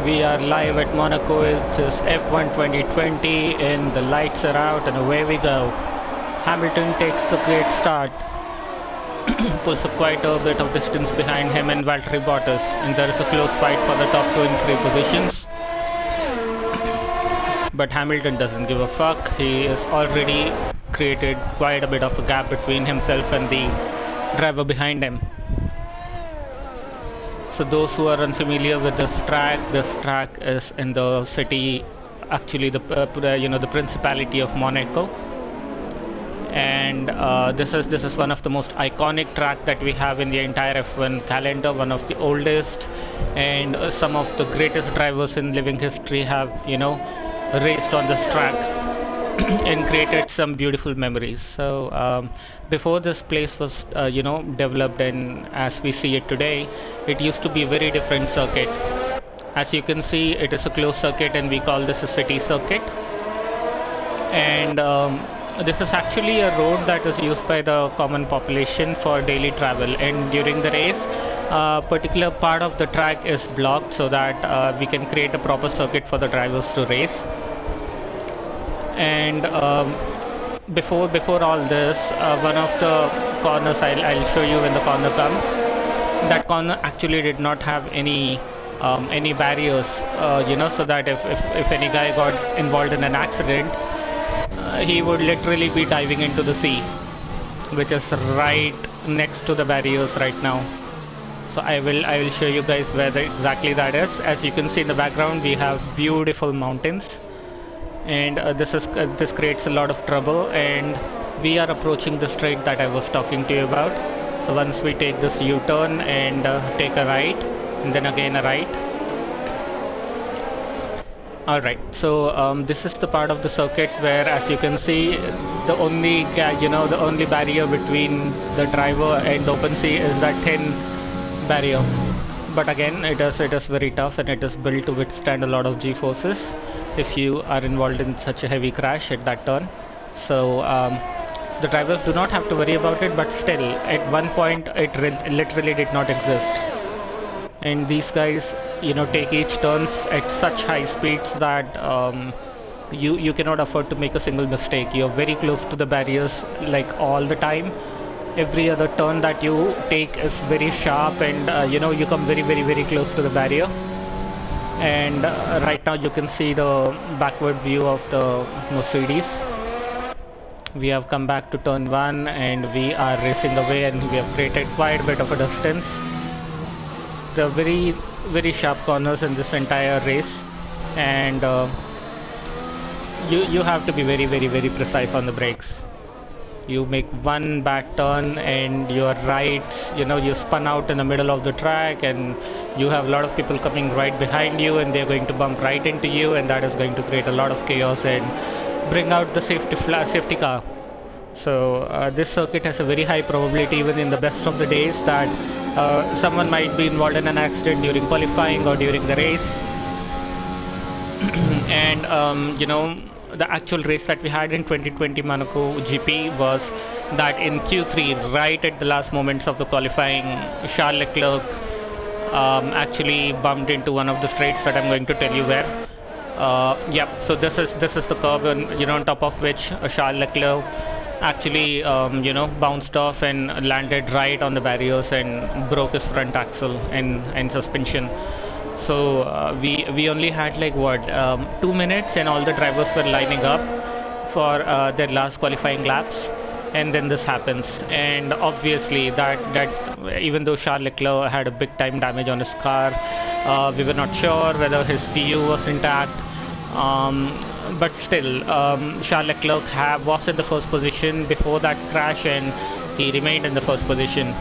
We are live at Monaco. It's F1 2020 and the lights are out and away we go. Hamilton takes the great start, pulls up quite a bit of distance behind him and Valtteri Bottas, and there is a close fight for the top 2 and 3 positions. But Hamilton doesn't give a fuck. He has already created quite a bit of a gap between himself and the driver behind him. So those who are unfamiliar with this track is in the city, actually the Principality of Monaco, and this is one of the most iconic track that we have in the entire F1 calendar, one of the oldest, and some of the greatest drivers in living history have raced on this track and created some beautiful memories. So before this place was developed and as we see it today, it used to be a very different circuit. As you can see, it is a closed circuit and we call this a city circuit, and this is actually a road that is used by the common population for daily travel, and during the race a particular part of the track is blocked so that we can create a proper circuit for the drivers to race. And before all this, one of the corners, I'll show you when the corner comes, that corner actually did not have any barriers, so that if any guy got involved in an accident, he would literally be diving into the sea, which is right next to the barriers right now. So I will show you guys where exactly that is. As you can see in the background, we have beautiful mountains, and this creates a lot of trouble, and we are approaching the straight that I was talking to you about. So once we take this U-turn and take a right and then again a right. Alright, so this is the part of the circuit where, as you can see, the only barrier between the driver and the open sea is that thin barrier. But again, it is very tough and it is built to withstand a lot of G-forces if you are involved in such a heavy crash at that turn. So the drivers do not have to worry about it, but still at one point it literally did not exist, and these guys take each turns at such high speeds that you cannot afford to make a single mistake. You're very close to the barriers like all the time. Every other turn that you take is very sharp, and you come very close to the barrier. And right now you can see the backward view of the Mercedes. We have come back to turn 1 and we are racing away, and we have created quite a bit of a distance. There are very sharp corners in this entire race, and you have to be very precise on the brakes. You make one bad turn and your right, you spun out in the middle of the track, and you have a lot of people coming right behind you, and they're going to bump right into you, and that is going to create a lot of chaos and bring out the safety car. So this circuit has a very high probability, even in the best of the days, that someone might be involved in an accident during qualifying or during the race. And the actual race that we had in 2020 Monaco GP was that in Q3, right at the last moments of the qualifying, Charles Leclerc actually bumped into one of the straights that I'm going to tell you where. So this is the curve, and on top of which Charles Leclerc actually bounced off and landed right on the barriers and broke his front axle and suspension. So we only had like 2 minutes, and all the drivers were lining up for their last qualifying laps, and then this happens. And obviously that even though Charles Leclerc had a big time damage on his car, we were not sure whether his PU was intact, but still Charles Leclerc was in the first position before that crash, and he remained in the first position.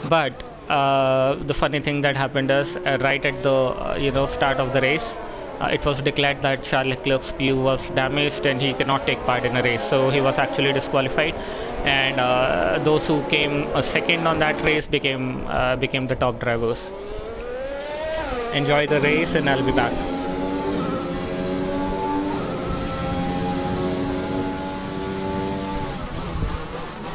But the funny thing that happened is right at the start of the race, it was declared that Charles Leclerc's PU was damaged and he cannot take part in a race, so he was actually disqualified, and those who came second on that race became the top drivers. Enjoy the race, and I'll be back.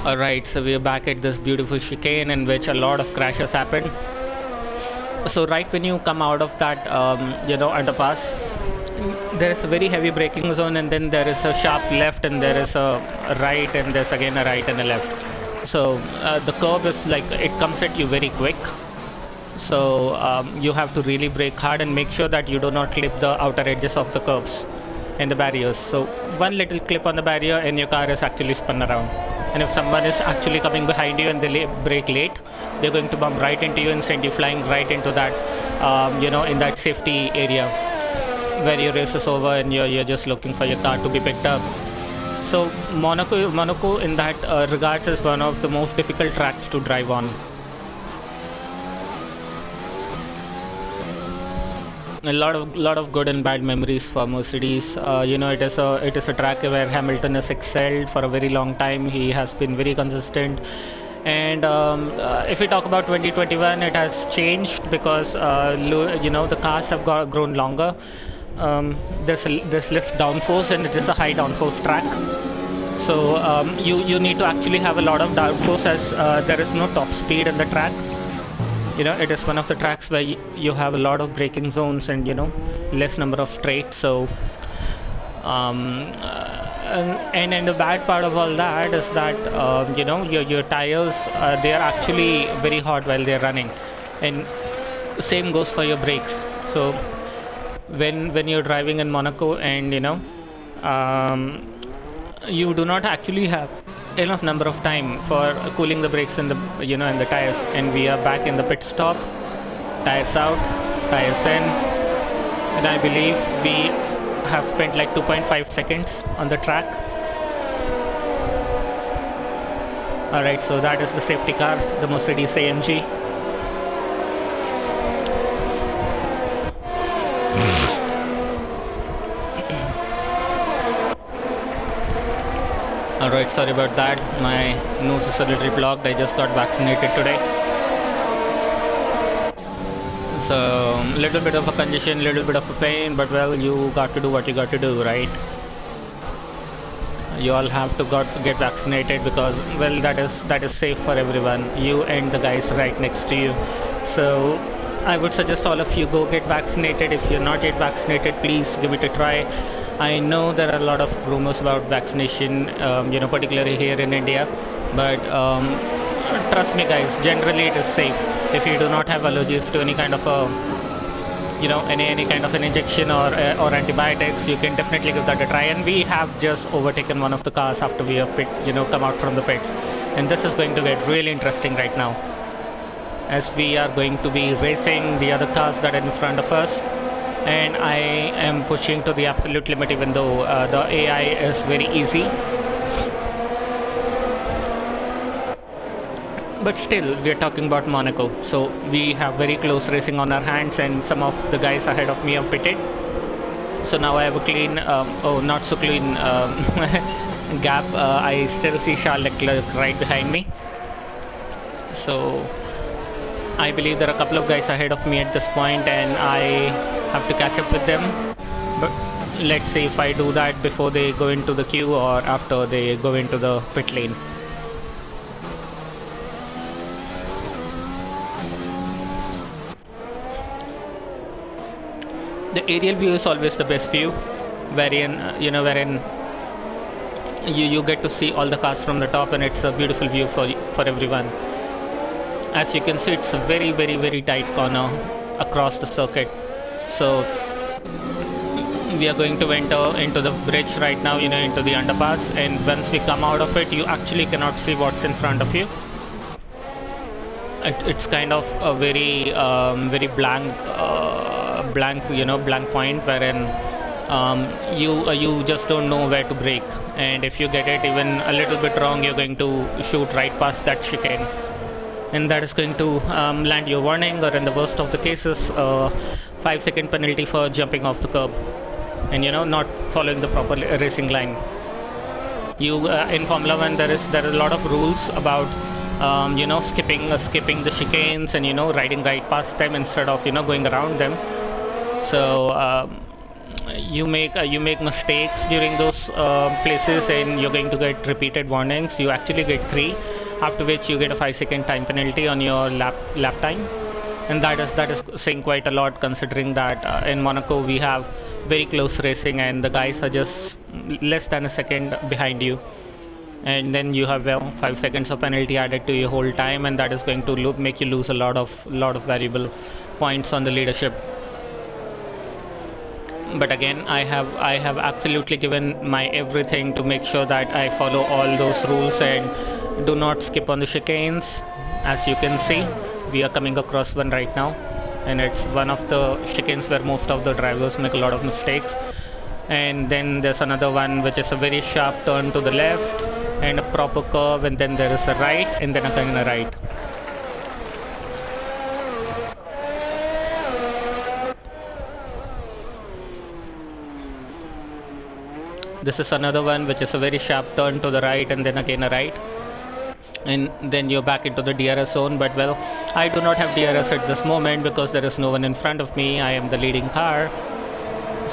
Alright, so we are back at this beautiful chicane in which a lot of crashes happened. So right when you come out of that underpass, there is a very heavy braking zone, and then there is a sharp left, and there is a right, and there's again a right and a left. So the curve is like, it comes at you very quick. So you have to really brake hard and make sure that you do not clip the outer edges of the curbs and the barriers. So one little clip on the barrier and your car is actually spun around. And if someone is actually coming behind you and they brake late, they're going to bump right into you and send you flying right into that, in that safety area where your race is over and you're just looking for your car to be picked up. So Monaco in that regards is one of the most difficult tracks to drive on. A lot of good and bad memories for Mercedes. It is a track where Hamilton has excelled for a very long time. He has been very consistent. And if we talk about 2021, it has changed because the cars have grown longer. There's less downforce, and it is a high downforce track. So you need to actually have a lot of downforce, as there is no top speed in the track. It is one of the tracks where you have a lot of braking zones and less number of straights. So and the bad part of all that is that your tires, they are actually very hot while they're running, and same goes for your brakes. So when you're driving in Monaco and you do not actually have enough number of time for cooling the brakes and the tires. And we are back in the pit stop, tires out, tires in, and I believe we have spent like 2.5 seconds on the track. Alright, so that is the safety car, the Mercedes AMG. Alright, sorry about that. My nose is a little blocked. I just got vaccinated today. So, little bit of a congestion, little bit of a pain, but well, you got to do what you got to do, right? You all have to get vaccinated because, well, that is safe for everyone. You and the guys right next to you. So, I would suggest all of you go get vaccinated. If you're not yet vaccinated, please give it a try. I know there are a lot of rumors about vaccination, particularly here in India, but trust me guys, generally it is safe. If you do not have allergies to any kind of any kind of an injection or antibiotics, you can definitely give that a try. And we have just overtaken one of the cars after we have come out from the pits, and this is going to get really interesting right now, as we are going to be racing the other cars that are in front of us. And I am pushing to the absolute limit, even though the AI is very easy. But still, we are talking about Monaco, so we have very close racing on our hands, and some of the guys ahead of me have pitted. So now I have a clean, not so clean gap. I still see Charles Leclerc right behind me. So I believe there are a couple of guys ahead of me at this point, and I have to catch up with them. But let's see if I do that before they go into the queue or after they go into the pit lane. The aerial view is always the best view, wherein you get to see all the cars from the top, and it's a beautiful view for everyone. As you can see, it's a very, very, very tight corner across the circuit. So we are going to enter into the bridge right now, into the underpass, and once we come out of it, you actually cannot see what's in front of you. It's kind of a very very blank point, wherein you just don't know where to brake, and if you get it even a little bit wrong, you're going to shoot right past that chicane, and that is going to land you a warning, or in the worst of the cases, 5-second penalty for jumping off the curb and not following the proper racing line. In Formula 1 there are a lot of rules about skipping the chicanes and riding right past them instead of going around them. So you make mistakes during those places, and you're going to get repeated warnings. You actually get 3, after which you get a 5-second time penalty on your lap time. and that is saying quite a lot, considering that in Monaco we have very close racing and the guys are just less than a second behind you, and then you have 5 seconds of penalty added to your whole time, and that is going to make you lose a lot of valuable points on the leadership. But again, I have absolutely given my everything to make sure that I follow all those rules and do not skip on the chicanes. As you can see, we are coming across one right now, and it's one of the chicanes where most of the drivers make a lot of mistakes. And then there's another one which is a very sharp turn to the left and a proper curve, and then there is a right and then again a right. This is another one which is a very sharp turn to the right and then again a right, and then you're back into the DRS zone. But well, I do not have DRS at this moment because there is no one in front of me. I am the leading car,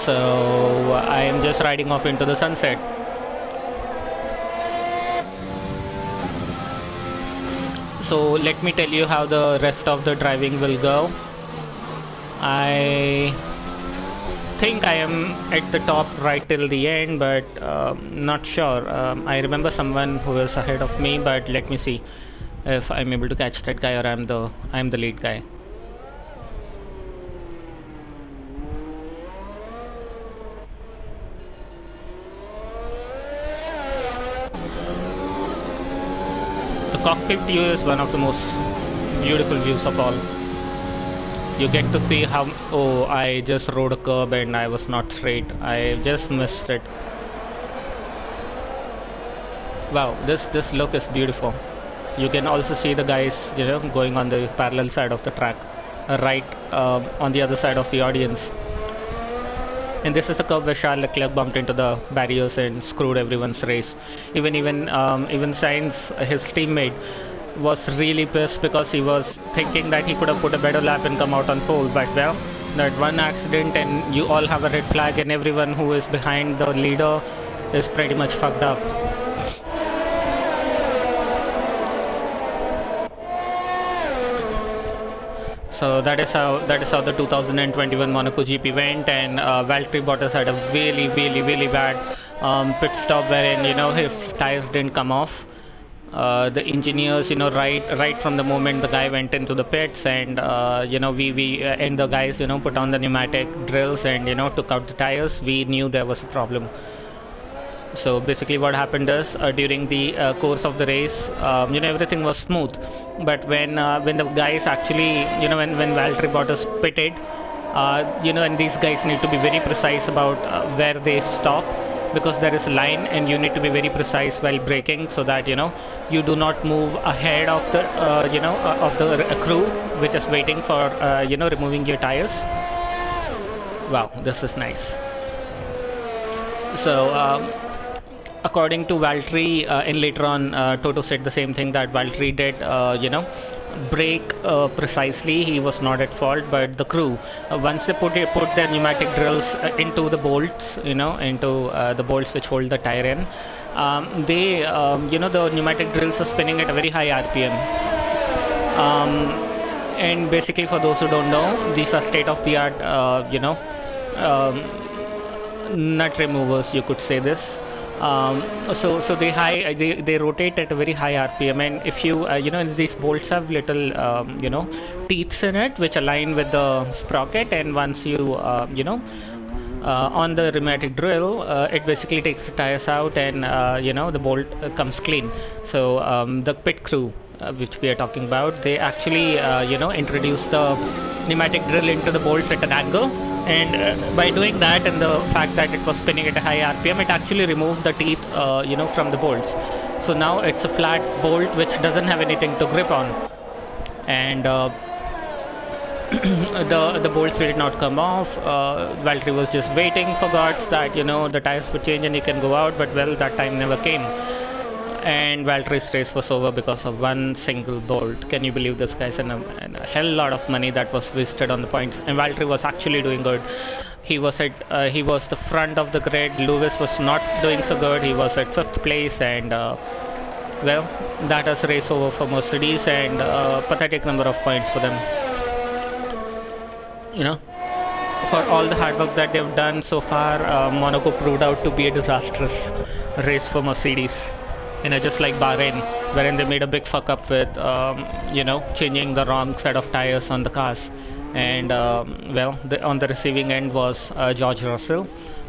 so I am just riding off into the sunset. So let me tell you how the rest of the driving will go. I think I am at the top right till the end, but not sure. I remember someone who is ahead of me, but let me see if I'm able to catch that guy, or I'm the lead guy. The cockpit view is one of the most beautiful views of all. You get to see how, oh, I just rode a curb and I was not straight. I just missed it. Wow, this look is beautiful. You can also see the guys, going on the parallel side of the track, right on the other side of the audience. And this is a curve where Charles Leclerc bumped into the barriers and screwed everyone's race. Even Sainz, his teammate, was really pissed because he was thinking that he could have put a better lap and come out on pole. But well, that one accident and you all have a red flag, and everyone who is behind the leader is pretty much fucked up. So that is how the 2021 Monaco GP went, and Valtteri Bottas had a really bad pit stop wherein his tires didn't come off. The engineers, right from the moment the guy went into the pits, and we and the guys put on the pneumatic drills and took out the tires, we knew there was a problem. So basically what happened is, during the course of the race, everything was smooth, but when the guys actually, when Valtteri Bottas pitted, and these guys need to be very precise about where they stop, because there is a line and you need to be very precise while braking, so that you do not move ahead of the of the crew which is waiting for removing your tires. Wow, this is nice. So according to Valtteri, and later on Toto said the same thing, that Valtteri did brake precisely, he was not at fault, but the crew, once they put their pneumatic drills into the bolts, into the bolts which hold the tire in, they the pneumatic drills are spinning at a very high RPM, and basically, for those who don't know, these are state of the art nut removers, you could say this. So they rotate at a very high RPM, and if you these bolts have little teeths in it which align with the sprocket, and once you on the pneumatic drill, it basically takes the tires out, and the bolt comes clean. So the pit crew, which we are talking about, they actually introduce the pneumatic drill into the bolts at an angle, and by doing that, and the fact that it was spinning at a high RPM, it actually removed the teeth from the bolts. So now it's a flat bolt which doesn't have anything to grip on, and the bolts did not come off. Valtteri was just waiting for gods that the tires would change and he can go out, but well, that time never came, and Valtteri's race was over because of one single bolt. Can you believe this, guys? And a hell lot of money that was wasted on the points. And Valtteri was actually doing good. He was the front of the grid. Lewis was not doing so good. He was at 5th place, and well, that is race over for Mercedes, and pathetic number of points for them. You know, for all the hard work that they've done so far, Monaco proved out to be a disastrous race for Mercedes. Just like Bahrain, wherein they made a big fuck up with, changing the wrong set of tires on the cars. And on the receiving end was George Russell,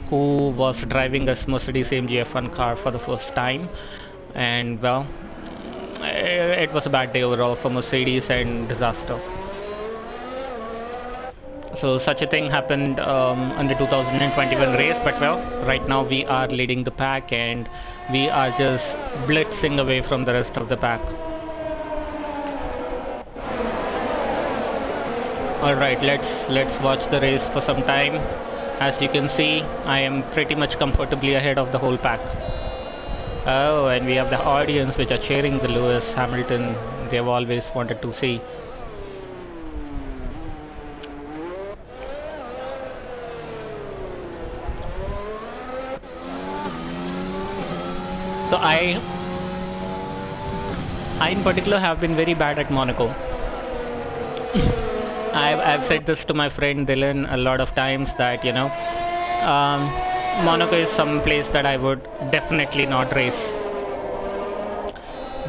who was driving a Mercedes AMG F1 car for the first time. And it was a bad day overall for Mercedes and disaster. So such a thing happened in the 2021 race, but right now we are leading the pack and we are just blitzing away from the rest of the pack. Alright, let's watch the race for some time. As you can see, I am pretty much comfortably ahead of the whole pack. Oh, and we have the audience which are cheering the Lewis Hamilton they've always wanted to see. So I in particular have been very bad at Monaco. I've said this to my friend Dylan a lot of times that Monaco is some place that I would definitely not race.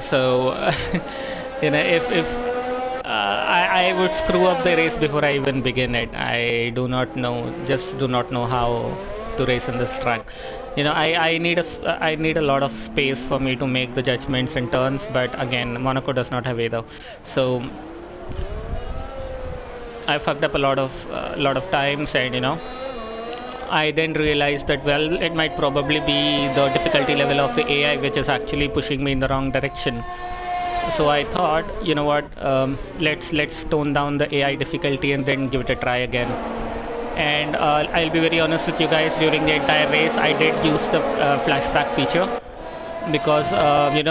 So if I would screw up the race before I even begin it. I do not know how to race in this track. I need a lot of space for me to make the judgments and turns, but again, Monaco does not have either. So I fucked up a lot of times, and I then realized that it might probably be the difficulty level of the AI which is actually pushing me in the wrong direction. So I thought, let's tone down the AI difficulty and then give it a try again. And I'll be very honest with you guys, during the entire race I did use the flashback feature, because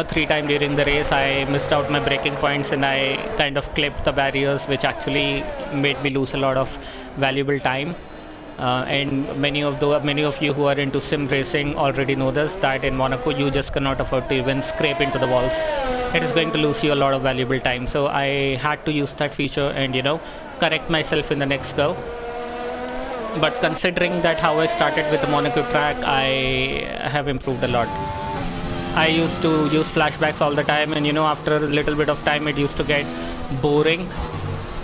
3 times during the race I missed out my braking points and I kind of clipped the barriers, which actually made me lose a lot of valuable time. And many of you who are into sim racing already know this, that in Monaco you just cannot afford to even scrape into the walls. It is going to lose you a lot of valuable time. So I had to use that feature and correct myself in the next go. But considering that how I started with the Monaco track, I have improved a lot. I used to use flashbacks all the time, and after a little bit of time it used to get boring.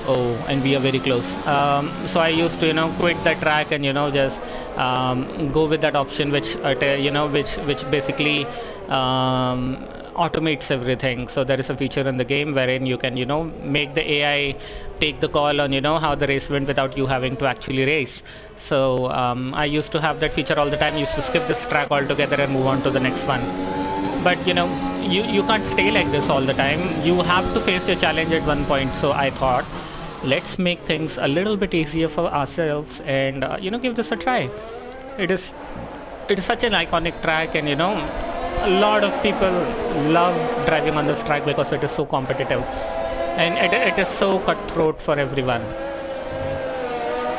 Oh, and we are very close. So I used to quit the track and just go with that option which basically automates everything. So there is a feature in the game wherein you can make the AI take the call on how the race went without you having to actually race. So I used to have that feature all the time. Used to skip this track altogether and move on to the next one. But you can't stay like this all the time. You have to face your challenge at one point. So I thought, let's make things a little bit easier for ourselves and give this a try. It is such an iconic track, and a lot of people love driving on this track because it is so competitive and it is so cutthroat for everyone.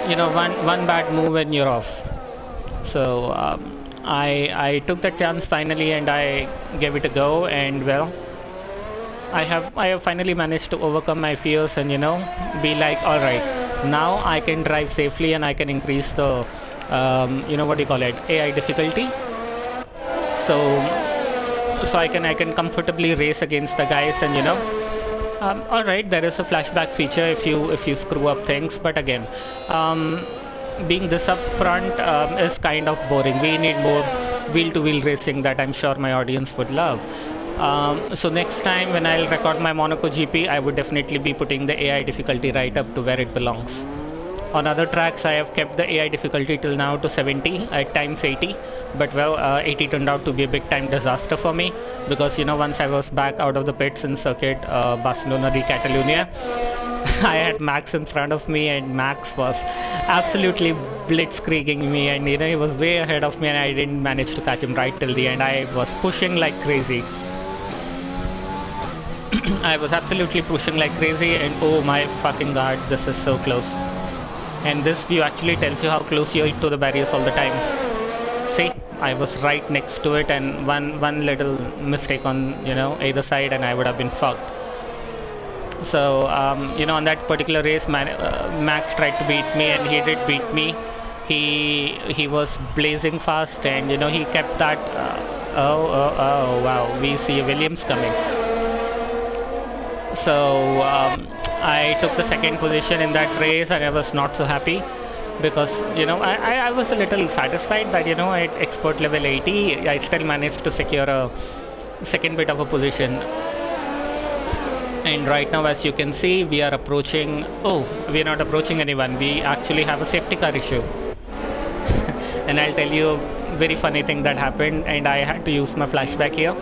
One bad move and you're off. So I took that chance finally and I gave it a go, and I have finally managed to overcome my fears and be like, all right, now I can drive safely and I can increase the AI difficulty. So I can comfortably race against the guys, and all right, there is a flashback feature if you screw up things, but again, being this up front is kind of boring. We need more wheel-to-wheel racing that I'm sure my audience would love. So next time when I'll record my Monaco GP, I would definitely be putting the AI difficulty right up to where it belongs. On other tracks, I have kept the AI difficulty till now to 70, at times 80. But 80 turned out to be a big time disaster for me, because once I was back out of the pits in circuit Barcelona de Catalunya, I had Max in front of me, and Max was absolutely blitzkrieging me, and he was way ahead of me, and I didn't manage to catch him right till the end. I was pushing like crazy. I was absolutely pushing like crazy, and oh my fucking god, this is so close. And this view actually tells you how close you are to the barriers all the time. See, I was right next to it, and one little mistake on either side and I would have been fucked. So on that particular race, Max tried to beat me, and he did beat me. He was blazing fast, and he kept that. Oh wow! We see Williams coming. So I took the second position in that race, and I was not so happy because I was a little satisfied that at expert level 80 I still managed to secure a second bit of a position. And right now, as you can see, we are approaching. Oh, we are not approaching anyone. We actually have a safety car issue. And I'll tell you a very funny thing that happened, and I had to use my flashback here.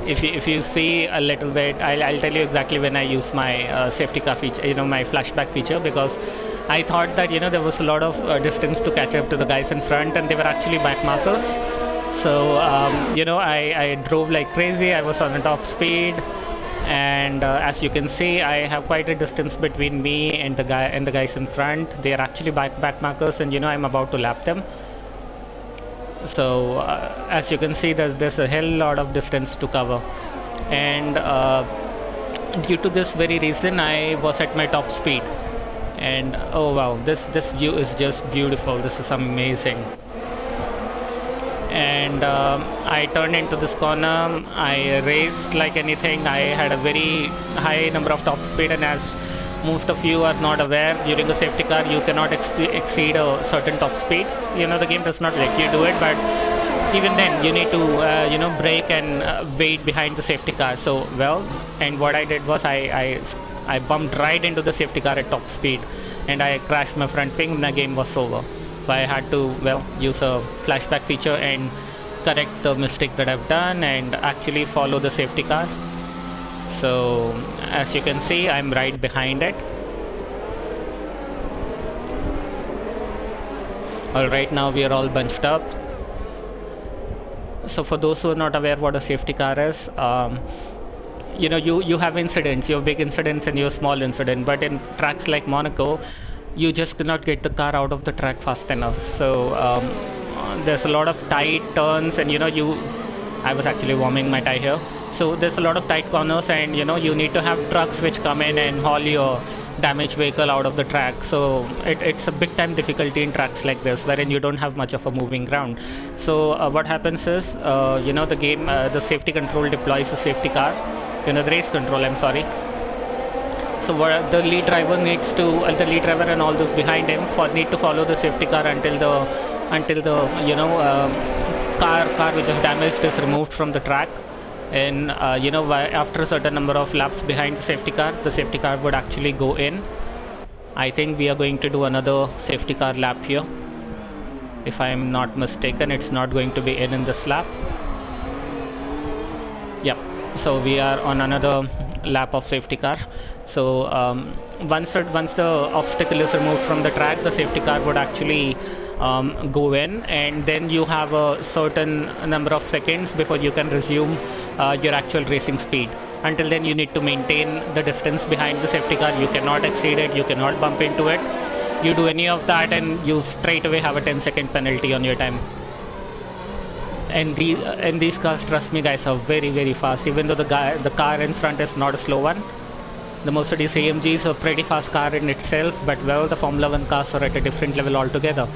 If you see a little bit, I'll tell you exactly when I use my safety car feature, my flashback feature, because I thought that there was a lot of distance to catch up to the guys in front, and they were actually back markers. So I drove like crazy. I was on the top speed, and as you can see, I have quite a distance between me and the guys in front. They are actually back markers, and I'm about to lap them. So as you can see, there's a hell lot of distance to cover, and due to this very reason, I was at my top speed. And oh wow, this view is just beautiful. This is amazing. And I turned into this corner. I raced like anything. I had a very high number of top speed, and as most of you are not aware, during a safety car you cannot exceed a certain top speed. The game does not let you do it, but even then you need to brake and wait behind the safety car. So and what I did was I bumped right into the safety car at top speed, and I crashed my front wing, and the game was over. So I had to use a flashback feature and correct the mistake that I've done and actually follow the safety car. So as you can see, I'm right behind it. Alright, now we are all bunched up. So for those who are not aware what a safety car is, you have incidents, you have big incidents and you have small incidents, but in tracks like Monaco, you just cannot get the car out of the track fast enough. So there's a lot of tight turns, and I was actually warming my tie here. So there's a lot of tight corners, and you need to have trucks which come in and haul your damaged vehicle out of the track. So it's a big time difficulty in tracks like this, wherein you don't have much of a moving ground. So what happens is, the game, the safety control deploys the safety car, the race control, I'm sorry. So what the lead driver needs to, the lead driver and all those behind him need to follow the safety car until the car which is damaged is removed from the track. And after a certain number of laps behind the safety car would actually go in. I think we are going to do another safety car lap here. If I am not mistaken, it's not going to be in this lap. Yep. So we are on another lap of safety car. So once the obstacle is removed from the track, the safety car would actually go in, and then you have a certain number of seconds before you can resume your actual racing speed. Until then, you need to maintain the distance behind the safety car. You cannot exceed it, you cannot bump into it. You do any of that and you straight away have a 10-second penalty on your time. And these cars, trust me guys, are very very fast. Even though the car in front is not a slow one, the Mercedes AMG is a pretty fast car in itself, but the Formula 1 cars are at a different level altogether.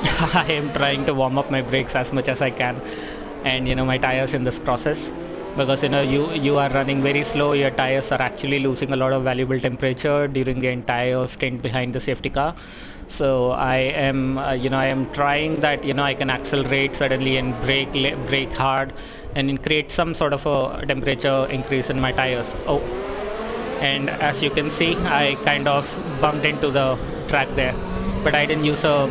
I am trying to warm up my brakes as much as I can, and my tires in this process, because you are running very slow. Your tires are actually losing a lot of valuable temperature during the entire stint behind the safety car. So I am trying that I can accelerate suddenly and brake hard and create some sort of a temperature increase in my tires. And as you can see, I kind of bumped into the track there, but I didn't use a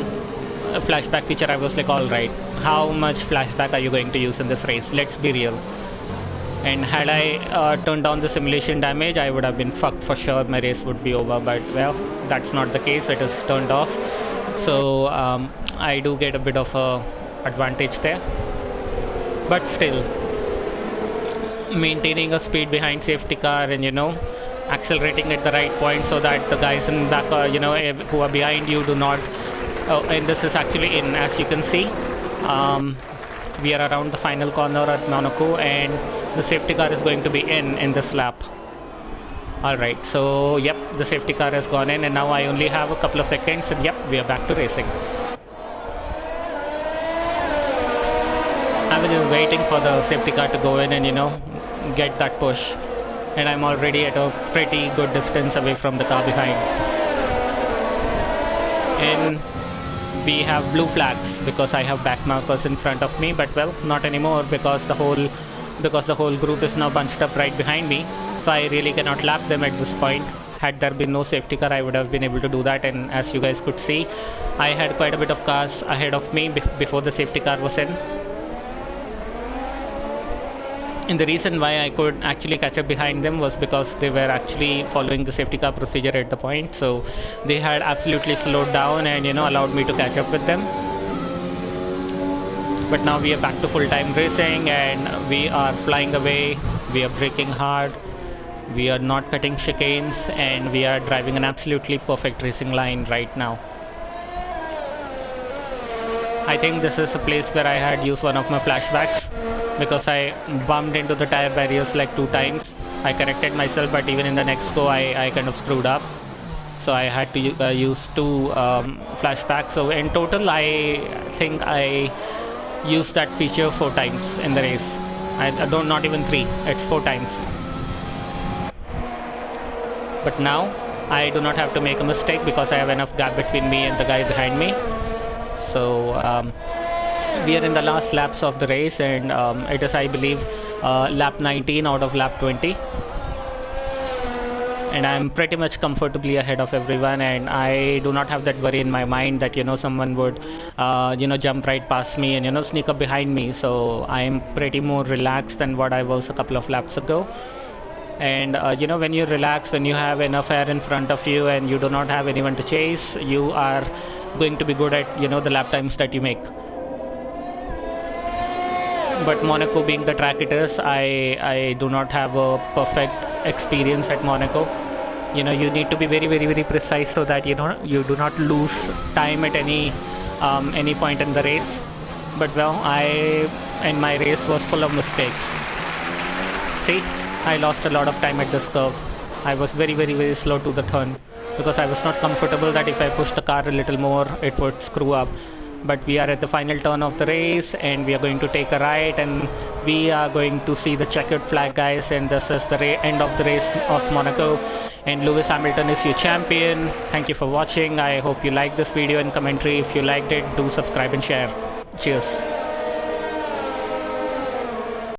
flashback feature. I was like, alright, how much flashback are you going to use in this race? Let's be real. And had I turned down the simulation damage, I would have been fucked for sure. My race would be over, but that's not the case. It is turned off, so I do get a bit of a advantage there. But still, maintaining a speed behind safety car and accelerating at the right point so that the guys in back, who are behind you do not. And this is actually in, as you can see, we are around the final corner at Monaco, and the safety car is going to be in this lap. Alright, so yep, the safety car has gone in and now I only have a couple of seconds and yep, we are back to racing. I was just waiting for the safety car to go in and get that push, and I'm already at a pretty good distance away from the car behind. And we have blue flags because I have back markers in front of me, but well, not anymore because the whole group is now bunched up right behind me, so I really cannot lap them at this point. Had there been no safety car, I would have been able to do that, and as you guys could see, I had quite a bit of cars ahead of me before the safety car was in. And the reason why I could actually catch up behind them was because they were actually following the safety car procedure at the point, so they had absolutely slowed down and allowed me to catch up with them. But now we are back to full-time racing and we are flying away, we are braking hard, we are not cutting chicanes, and we are driving an absolutely perfect racing line right now. I think this is a place where I had used one of my flashbacks because I bumped into the tire barriers like 2 times. I corrected myself, but even in the next go I kind of screwed up, so I had to use 2 flashbacks. So in total I think I used that feature 4 times in the race. Not even 3, it's 4 times. But now I do not have to make a mistake because I have enough gap between me and the guy behind me. So we are in the last laps of the race, and it is, I believe, lap 19 out of lap 20, and I'm pretty much comfortably ahead of everyone, and I do not have that worry in my mind that someone would jump right past me and sneak up behind me. So I'm pretty more relaxed than what I was a couple of laps ago. And when you relax, when you have enough air in front of you and you do not have anyone to chase, you are going to be good at the lap times that you make. But Monaco being the track it is, I do not have a perfect experience at Monaco. You need to be very, very, very precise so that you do not lose time at any point in the race. But well, my race was full of mistakes. See, I lost a lot of time at this curve. I was very, very, very slow to the turn because I was not comfortable that if I pushed the car a little more it would screw up. But we are at the final turn of the race and we are going to take a right, and we are going to see the checkered flag, guys, and this is the end of the race of Monaco, and Lewis Hamilton is your champion. Thank you for watching. I hope you liked this video and commentary. If you liked it, do subscribe and share. Cheers.